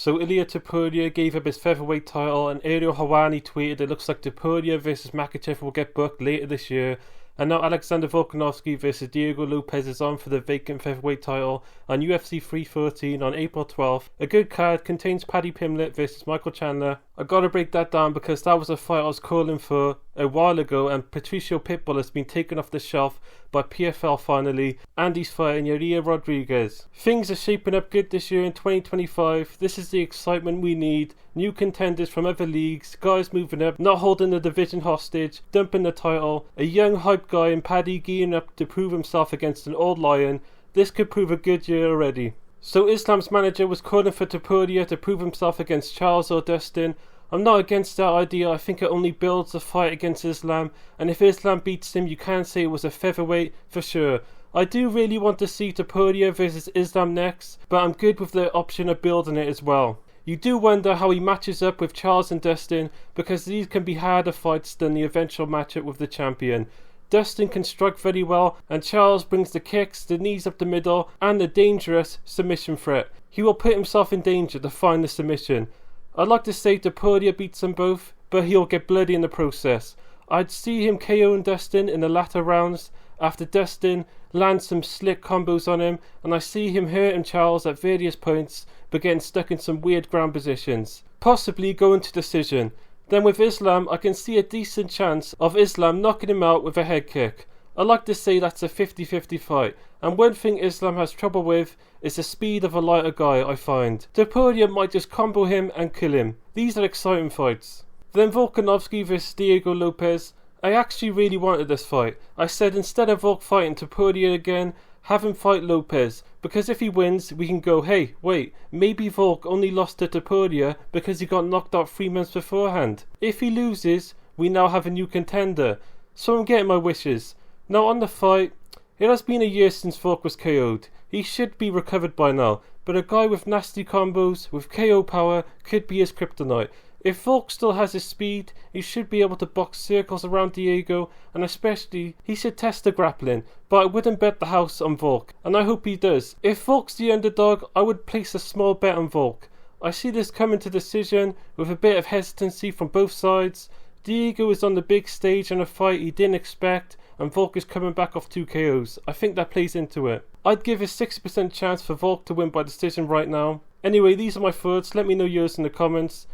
So Illia Topuria gave up his featherweight title, and Ariel Helwani tweeted it looks like Topuria versus Makhachev will get booked later this year. And now Alexander Volkanovski versus Diego Lopes is on for the vacant featherweight title on UFC 313 on April 12th. A good card, contains Paddy Pimblett versus Michael Chandler. I gotta break that down because that was a fight I was calling for a while ago, and Patricio Pitbull has been taken off the shelf by PFL finally, and he's fighting Illia Rodriguez. Things are shaping up good this year in 2025. This is the excitement we need. New contenders from other leagues, guys moving up, not holding the division hostage, dumping the title, a young hype guy in Paddy gearing up to prove himself against an old lion. This could prove a good year already. So Islam's manager was calling for Topuria to prove himself against Charles or Dustin. I'm not against that idea. I think it only builds the fight against Islam, and if Islam beats him, you can't say it was a featherweight for sure. I do really want to see Topuria versus Islam next, but I'm good with the option of building it as well. You do wonder how he matches up with Charles and Dustin, because these can be harder fights than the eventual matchup with the champion. Dustin can strike very well, and Charles brings the kicks, the knees up the middle, and the dangerous submission threat. He will put himself in danger to find the submission. I'd like to say Topuria beats them both, but he'll get bloody in the process. I'd see him KOing Dustin in the latter rounds after Dustin lands some slick combos on him, and I see him hurting Charles at various points but getting stuck in some weird ground positions, possibly going to decision. Then with Islam, I can see a decent chance of Islam knocking him out with a head kick. I like to say that's a 50-50 fight, and one thing Islam has trouble with is the speed of a lighter guy, I find. Topuria might just combo him and kill him. These are exciting fights. Then Volkanovski vs Diego Lopes. I actually really wanted this fight. I said instead of Volk fighting Topuria again, have him fight Lopes, because if he wins, we can go, hey, wait, maybe Volk only lost to Topuria because he got knocked out 3 months beforehand. If he loses, we now have a new contender. So I'm getting my wishes. Now on the fight, it has been a year since Volk was KO'd. He should be recovered by now, but a guy with nasty combos, with KO power, could be his kryptonite. If Volk still has his speed, he should be able to box circles around Diego, and especially, he should test the grappling, but I wouldn't bet the house on Volk, and I hope he does. If Volk's the underdog, I would place a small bet on Volk. I see this coming to decision, with a bit of hesitancy from both sides. Diego is on the big stage in a fight he didn't expect, and Volk is coming back off 2 KOs. I think that plays into it. I'd give a 60% chance for Volk to win by decision right now. Anyway, these are my thoughts. Let me know yours in the comments.